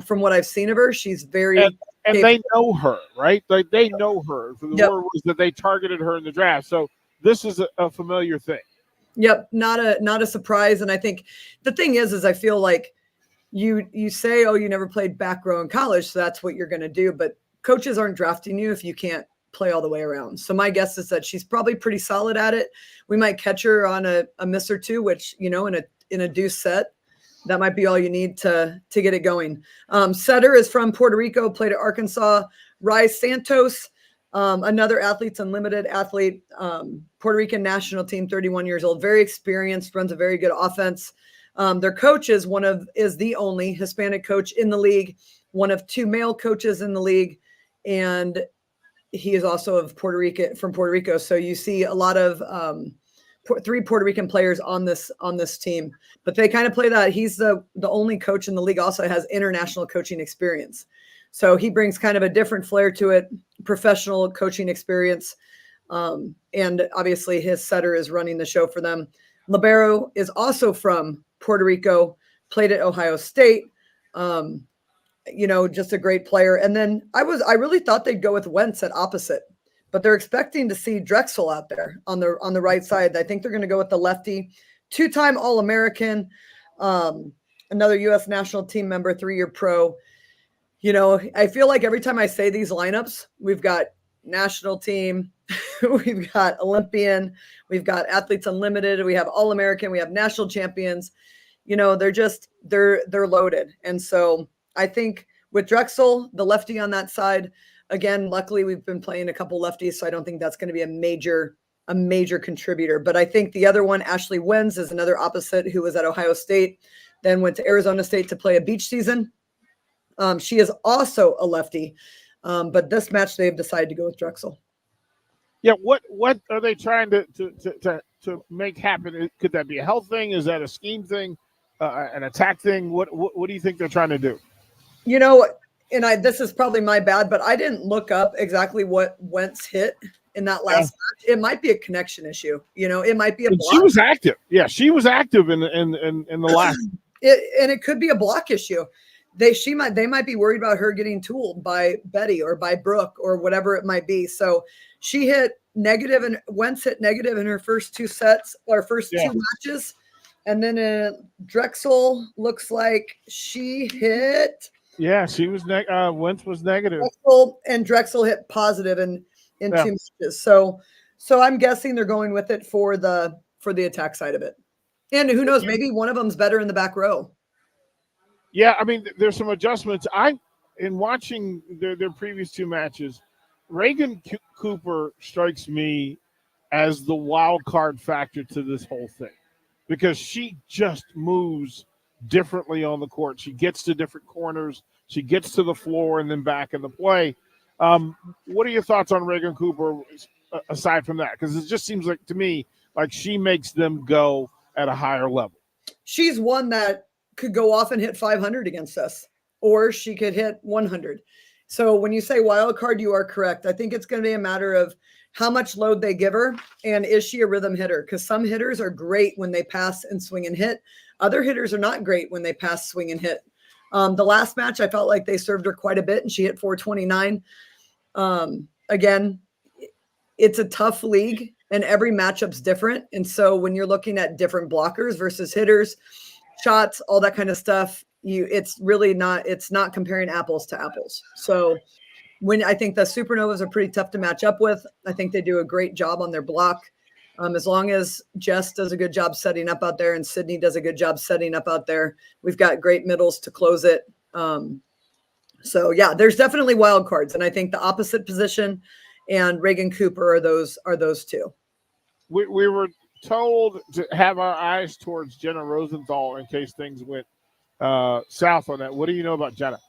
From what I've seen of her, she's very and they know her, right? Like they know her. The word was that they targeted her in the draft. So this is a familiar thing. Yep. Not a surprise. And I think the thing is I feel like you say, oh, you never played back row in college, so that's what you're going to do. But coaches aren't drafting you if you can't play all the way around. So my guess is that she's probably pretty solid at it. We might catch her on a miss or two, which, in a deuce set, that might be all you need to get it going. Setter is from Puerto Rico, played at Arkansas. Rise Santos, another Athletes Unlimited athlete, Puerto Rican national team, 31 years old, very experienced, runs a very good offense. Their coach is the only Hispanic coach in the league, one of 2 male coaches in the league, and he is also from Puerto Rico. So you see a lot of 3 Puerto Rican players on this team, but they kind of play that. He's the only coach in the league, also has international coaching experience. So he brings kind of a different flair to it, professional coaching experience. And obviously his setter is running the show for them. Libero is also from Puerto Rico, played at Ohio State. Just a great player. And then I really thought they'd go with Wentz at opposite, but they're expecting to see Drexel out there on the right side. I think they're going to go with the lefty, 2-time All-American, another U.S. national team member, 3-year pro. I feel like every time I say these lineups, we've got national team, we've got Olympian, we've got Athletes Unlimited, we have All-American, we have national champions. They're loaded. And so I think with Drexel, the lefty on that side, again, luckily we've been playing a couple lefties, so I don't think that's going to be a major contributor. But I think the other one, Ashley Wenz, is another opposite who was at Ohio State, then went to Arizona State to play a beach season. She is also a lefty, but this match they've decided to go with Drexel. Yeah, what are they trying to make happen? Could that be a health thing? Is that a scheme thing, an attack thing? What do you think they're trying to do? And this is probably my bad, but I didn't look up exactly what Wentz hit in that last match. It might be a connection issue. It might be a block. She was active. Yeah, she was active in the last. And it could be a block issue. They might be worried about her getting tooled by Betty or by Brooke or whatever it might be. So she hit negative, and Wentz hit negative in her first two sets or first two matches. And then Drexel looks like she hit. Yeah, she was. Wentz was negative. Drexel hit positive in two matches. So I'm guessing they're going with it for the attack side of it. And who knows? Maybe one of them's better in the back row. Yeah, I mean, there's some adjustments. In watching their previous two matches, Reagan Cooper strikes me as the wild card factor to this whole thing, because she just moves differently on the court. She gets to different corners. She gets to the floor and then back in the play. What are your thoughts on Reagan Cooper aside from that? Because it just seems like to me like she makes them go at a higher level. She's one that could go off and hit 500 against us, or she could hit 100. So when you say wild card, you are correct. I think it's going to be a matter of how much load they give her, and is she a rhythm hitter? Because some hitters are great when they pass and swing and hit. Other hitters are not great when they pass, swing, and hit. The last match, I felt like they served her quite a bit, and she hit 429. Again, it's a tough league, and every matchup's different. And so when you're looking at different blockers versus hitters, shots, all that kind of stuff, it's not comparing apples to apples. So I think the Supernovas are pretty tough to match up with. I think they do a great job on their block. As long as Jess does a good job setting up out there and Sydney does a good job setting up out there, we've got great middles to close it. So yeah, there's definitely wild cards. And I think the opposite position and Reagan Cooper are those two. We were told to have our eyes towards Jenna Rosenthal in case things went south on that. What do you know about Jenna?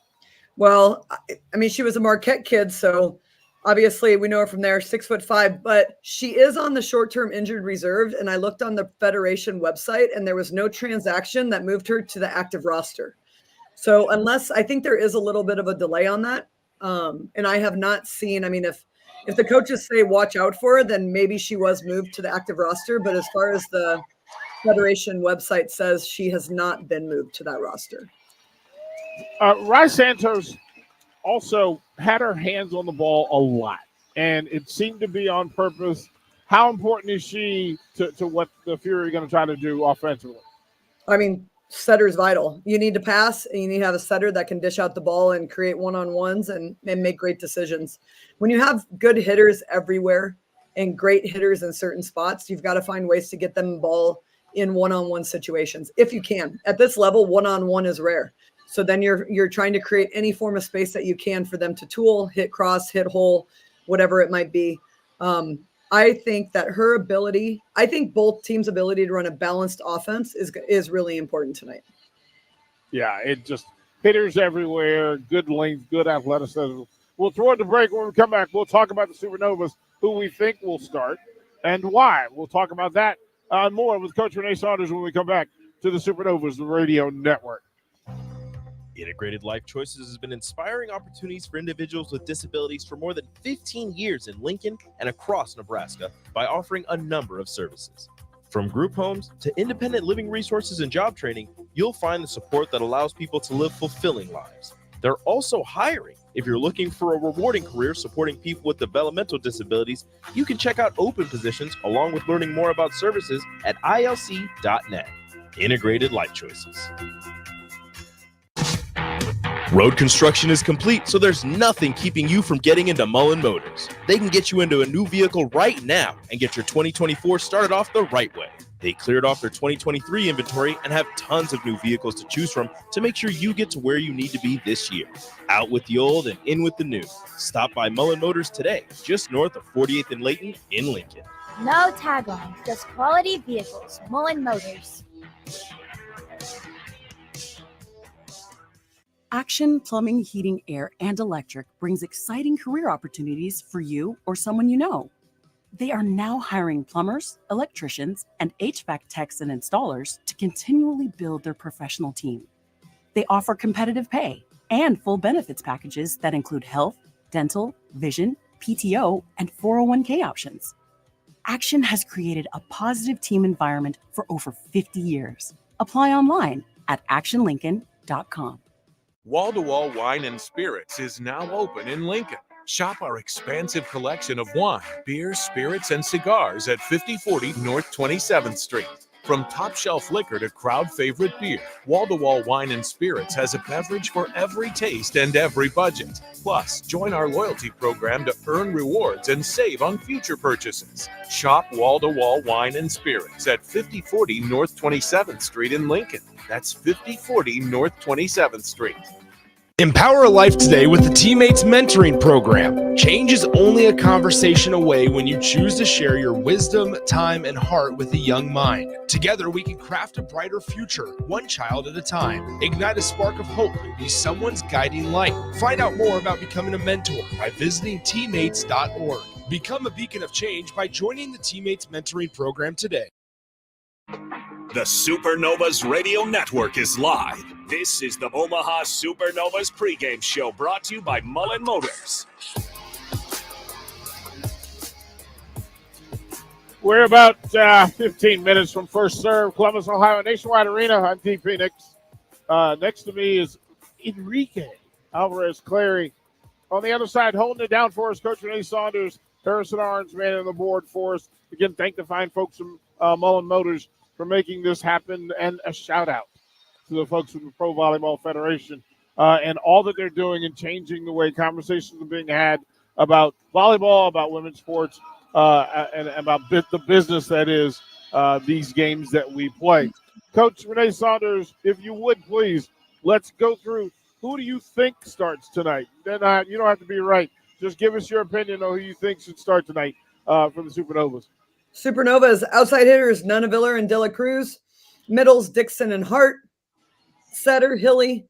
Well, I mean, she was a Marquette kid, so obviously we know her from there, 6'5", but she is on the short-term injured reserve. And I looked on the Federation website and there was no transaction that moved her to the active roster. So I think there is a little bit of a delay on that. And I have not seen, I mean, if the coaches say watch out for her, then maybe she was moved to the active roster. But as far as the Federation website says, she has not been moved to that roster. Rai Santos also had her hands on the ball a lot, and it seemed to be on purpose. How important is she to what the Fury are going to try to do offensively? I mean, setter's vital. You need to pass, and you need to have a setter that can dish out the ball and create one-on-ones and make great decisions. When you have good hitters everywhere and great hitters in certain spots, you've got to find ways to get them the ball in one-on-one situations if you can. At this level, one-on-one is rare. So then you're trying to create any form of space that you can for them to tool, hit cross, hit hole, whatever it might be. I think that I think both teams' ability to run a balanced offense is really important tonight. Yeah, it just hitters everywhere, good length, good athleticism. We'll throw it to break. When we come back, we'll talk about the Supernovas, who we think will start and why. We'll talk about that and more with Coach Renee Saunders when we come back to the Supernovas Radio Network. Integrated Life Choices has been inspiring opportunities for individuals with disabilities for more than 15 years in Lincoln and across Nebraska by offering a number of services. From group homes to independent living resources and job training, you'll find the support that allows people to live fulfilling lives. They're also hiring. If you're looking for a rewarding career supporting people with developmental disabilities, you can check out open positions along with learning more about services at ilc.net. Integrated Life Choices. Road construction is complete, so there's nothing keeping you from getting into Mullen Motors. They can get you into a new vehicle right now and get your 2024 started off the right way. They cleared off their 2023 inventory and have tons of new vehicles to choose from to make sure you get to where you need to be this year. Out with the old and in with the new. Stop by Mullen Motors today, just north of 48th and Layton in Lincoln. No tagline, just quality vehicles. Mullen Motors. Action Plumbing, Heating, Air, and Electric brings exciting career opportunities for you or someone you know. They are now hiring plumbers, electricians, and HVAC techs and installers to continually build their professional team. They offer competitive pay and full benefits packages that include health, dental, vision, PTO, and 401k options. Action has created a positive team environment for over 50 years. Apply online at actionlincoln.com. Wall-to-Wall Wine and Spirits is now open in Lincoln. Shop our expansive collection of wine, beer, spirits, and cigars at 5040 North 27th Street. From top shelf liquor to crowd favorite beer, Wall-to-Wall Wine and Spirits has a beverage for every taste and every budget. Plus, join our loyalty program to earn rewards and save on future purchases. Shop Wall-to-Wall Wine and Spirits at 5040 North 27th Street in Lincoln. That's 5040 North 27th Street. Empower a life today with the Teammates Mentoring Program. Change is only a conversation away when you choose to share your wisdom, time, and heart with a young mind. Together, we can craft a brighter future, one child at a time. Ignite a spark of hope and be someone's guiding light. Find out more about becoming a mentor by visiting teammates.org. Become a beacon of change by joining the Teammates Mentoring Program today. The Supernovas Radio Network is live. This is the Omaha Supernovas pregame show brought to you by Mullen Motors. We're about 15 minutes from first serve. Columbus, Ohio, Nationwide Arena. I'm D. Phoenix. Next to me is Enrique Alvarez-Clary. On the other side, holding it down for us, Coach Renee Saunders. Harrison Arns man on the board for us. Again, thank the fine folks from Mullen Motors for making this happen, and a shout-out to the folks from the Pro Volleyball Federation and all that they're doing and changing the way conversations are being had about volleyball, about women's sports, and about the business that is these games that we play. Coach Renee Saunders, if you would, please, let's go through who do you think starts tonight? Then you don't have to be right. Just give us your opinion on who you think should start tonight for the Supernovas. Supernovas, outside hitters, Nunaviller and De La Cruz. Middles, Dixon and Hart. Setter, Hilly.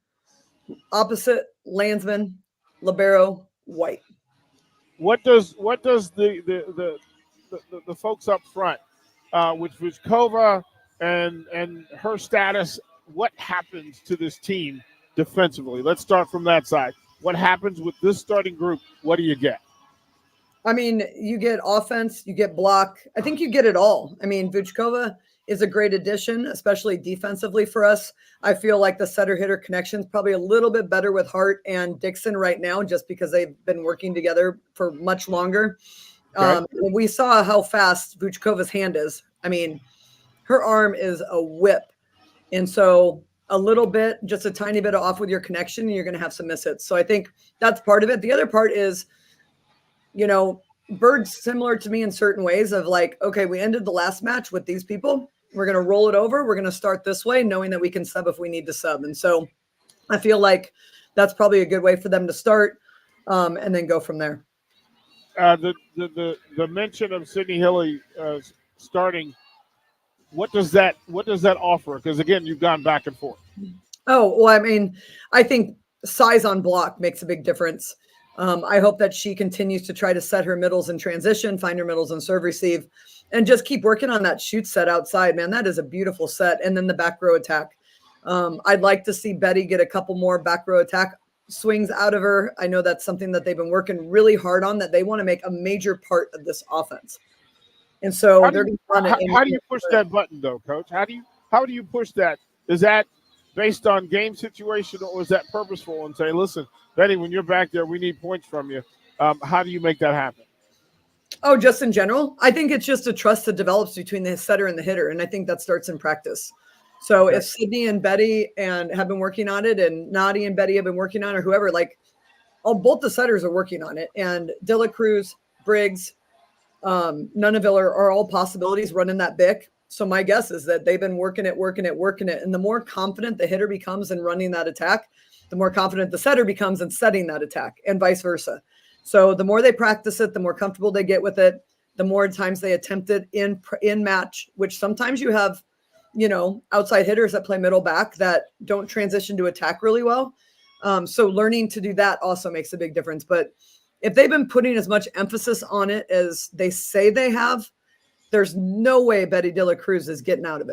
Opposite, Landsman, Libero, White. What does the folks up front, with Vizkova and her status, what happens to this team defensively? Let's start from that side. What happens with this starting group? What do you get? I mean, you get offense, you get block. I think you get it all. I mean, Vujkova is a great addition, especially defensively for us. I feel like the setter-hitter connection is probably a little bit better with Hart and Dixon right now, just because they've been working together for much longer. Okay. We saw how fast Vujkova's hand is. I mean, her arm is a whip. And so a little bit, just a tiny bit off with your connection, and you're going to have some miss hits. So I think that's part of it. The other part is, you know, Bird's similar to me in certain ways of like, okay, we ended the last match with these people. We're going to roll it over. We're going to start this way, knowing that we can sub if we need to sub. And so I feel like that's probably a good way for them to start and then go from there. The mention of Sydney Hilly starting, what does that offer? Because again, you've gone back and forth. Oh, well, I mean, I think size on block makes a big difference. I hope that she continues to try to set her middles in transition, find her middles and serve receive, and just keep working on that shoot set outside, man. That is a beautiful set. And then the back row attack. I'd like to see Betty get a couple more back row attack swings out of her. I know that's something that they've been working really hard on, that they want to make a major part of this offense. And so how do you push that button though, Coach? How do you push that? Is that based on game situation, or is that purposeful and say, listen, Betty, when you're back there, we need points from you. How do you make that happen? Oh, just in general? I think it's just a trust that develops between the setter and the hitter, and I think that starts in practice. So if Sydney and Betty have been working on it, and Nadi and Betty have been working on it, or whoever, like, both the setters are working on it. And De La Cruz, Briggs, Nunaviller are all possibilities running that BIC. So my guess is that they've been working it. And the more confident the hitter becomes in running that attack, the more confident the setter becomes in setting that attack, and vice versa. So the more they practice it, the more comfortable they get with it, the more times they attempt it in match, which sometimes you have, you know, outside hitters that play middle back that don't transition to attack really well. So learning to do that also makes a big difference. But if they've been putting as much emphasis on it as they say they have, there's no way Betty De La Cruz is getting out of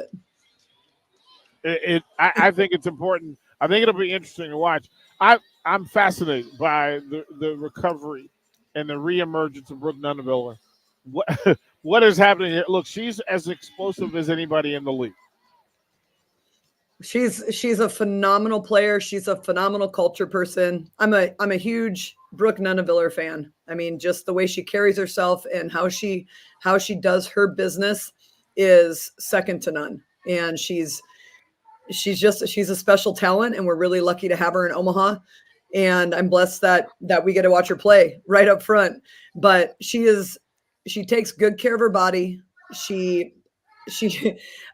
it. I think it's important. I think it'll be interesting to watch. I'm fascinated by the recovery and the reemergence of Brooke Nunaviller. What what is happening here? Look, she's as explosive as anybody in the league. She's a phenomenal player. She's a phenomenal culture person. I'm a huge Brooke Nunaviller fan. I mean, just the way she carries herself and how she does her business is second to none. And she's a special talent, and we're really lucky to have her in Omaha. And I'm blessed that we get to watch her play right up front. But she takes good care of her body. She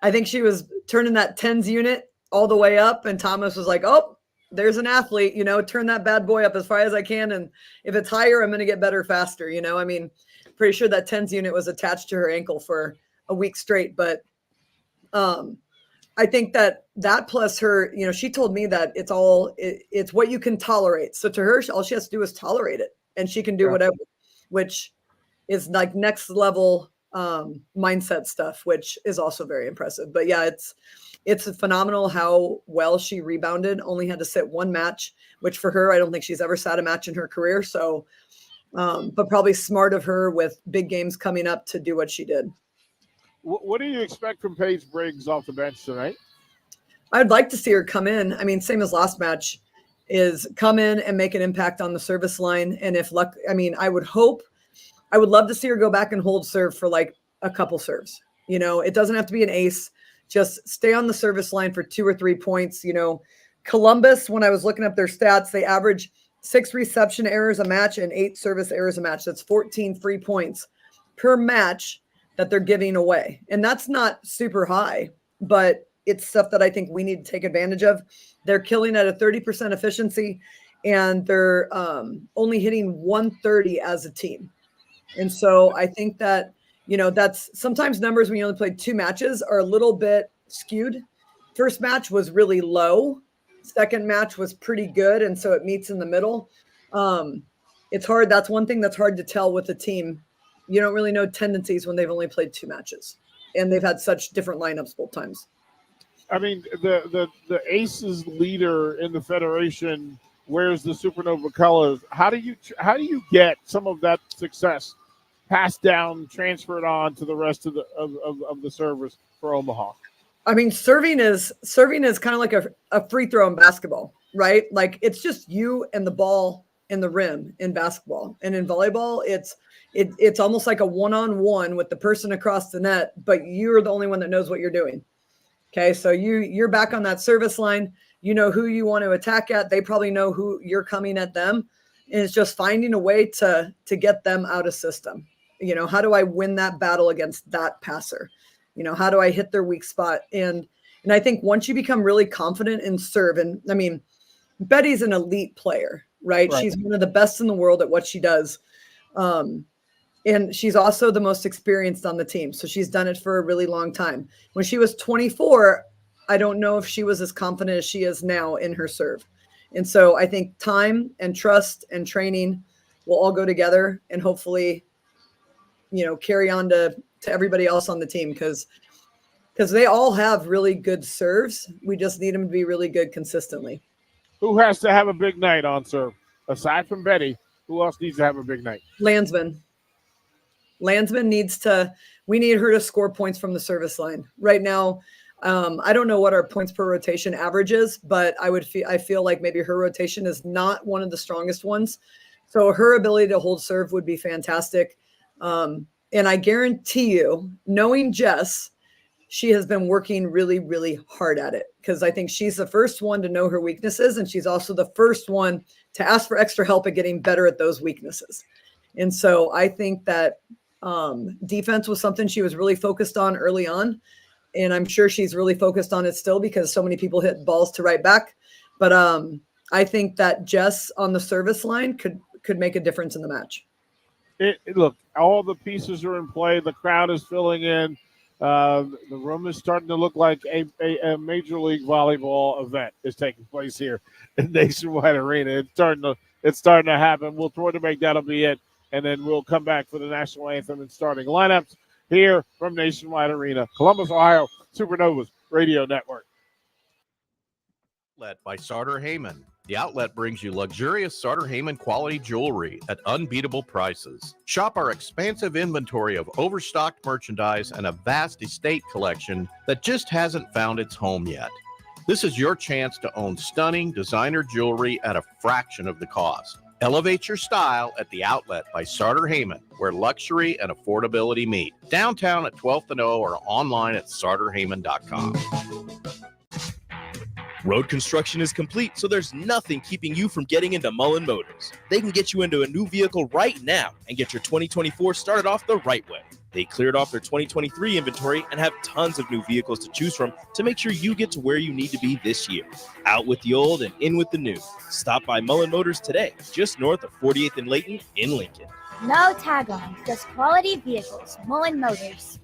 I think she was turning that tens unit all the way up, and Thomas was like, "Oh, there's an athlete, turn that bad boy up as far as I can, and if it's higher, I'm going to get better faster." I mean, pretty sure that tens unit was attached to her ankle for a week straight. But I think that plus her, she told me that it's what you can tolerate. So to her, all she has to do is tolerate it, and she can do whatever, which is like next level mindset stuff, which is also very impressive. But yeah, it's phenomenal how well she rebounded. Only had to sit one match, which for her, I don't think she's ever sat a match in her career. So, but probably smart of her with big games coming up to do what she did. What do you expect from Paige Briggs off the bench tonight? I'd like to see her come in. I mean, same as last match, is come in and make an impact on the service line. And if luck, I mean, I would love to see her go back and hold serve for like a couple serves. It doesn't have to be an ace. Just stay on the service line for 2 or 3 points. Columbus, when I was looking up their stats, they average 6 reception errors a match and 8 service errors a match. That's 14 free points per match that they're giving away. And that's not super high, but it's stuff that I think we need to take advantage of. They're killing at a 30% efficiency, and they're only hitting 130 as a team. And so I think that, that's sometimes numbers when you only played 2 matches are a little bit skewed. First match was really low. Second match was pretty good. And so it meets in the middle. It's hard. That's one thing that's hard to tell with a team. You don't really know tendencies when they've only played 2 matches and they've had such different lineups both times. I mean, the Aces leader in the Federation wears the Supernova colors. How do you get some of that success passed down, transferred on to the rest of the servers for Omaha? I mean, serving is kind of like a free throw in basketball, right? Like it's just you and the ball and the rim in basketball. And in volleyball, it's almost like a one-on-one with the person across the net, but you're the only one that knows what you're doing. Okay, so you're back on that service line. You know who you want to attack at. They probably know who you're coming at them. And it's just finding a way to get them out of system. How do I win that battle against that passer? How do I hit their weak spot? And I think once you become really confident in serve, and I mean, Betty's an elite player, right? She's one of the best in the world at what she does. And she's also the most experienced on the team. So she's done it for a really long time. When she was 24, I don't know if she was as confident as she is now in her serve. And so I think time and trust and training will all go together and hopefully, carry on to everybody else on the team because they all have really good serves. We just need them to be really good consistently. Who has to have a big night on serve? Aside from Betty, who else needs to have a big night? Landsman we need her to score points from the service line. Right now, I don't know what our points per rotation average is, but I feel like maybe her rotation is not one of the strongest ones. So her ability to hold serve would be fantastic. And I guarantee you, knowing Jess, she has been working really, really hard at it because I think she's the first one to know her weaknesses. And she's also the first one to ask for extra help at getting better at those weaknesses. And so I think that defense was something she was really focused on early on. And I'm sure she's really focused on it still because so many people hit balls to right back. But I think that Jess on the service line could make a difference in the match. Look, all the pieces are in play. The crowd is filling in. The room is starting to look like a Major League Volleyball event is taking place here in Nationwide Arena. It's starting to happen. We'll throw it to break. That'll be it. And then we'll come back for the national anthem and starting lineups here from Nationwide Arena, Columbus, Ohio, Supernovas Radio Network. Outlet by Sartor Heyman. The Outlet brings you luxurious Sartor Heyman quality jewelry at unbeatable prices. Shop our expansive inventory of overstocked merchandise and a vast estate collection that just hasn't found its home yet. This is your chance to own stunning designer jewelry at a fraction of the cost. Elevate your style at The Outlet by Sartor Heyman, where luxury and affordability meet. Downtown at 12th and O or online at sartorheyman.com. Road construction is complete, so there's nothing keeping you from getting into Mullen Motors. They can get you into a new vehicle right now and get your 2024 started off the right way. They cleared off their 2023 inventory and have tons of new vehicles to choose from to make sure you get to where you need to be this year. Out with the old and in with the new. Stop by Mullen Motors today, just north of 48th and Layton in Lincoln. No tag on, just quality vehicles. Mullen Motors.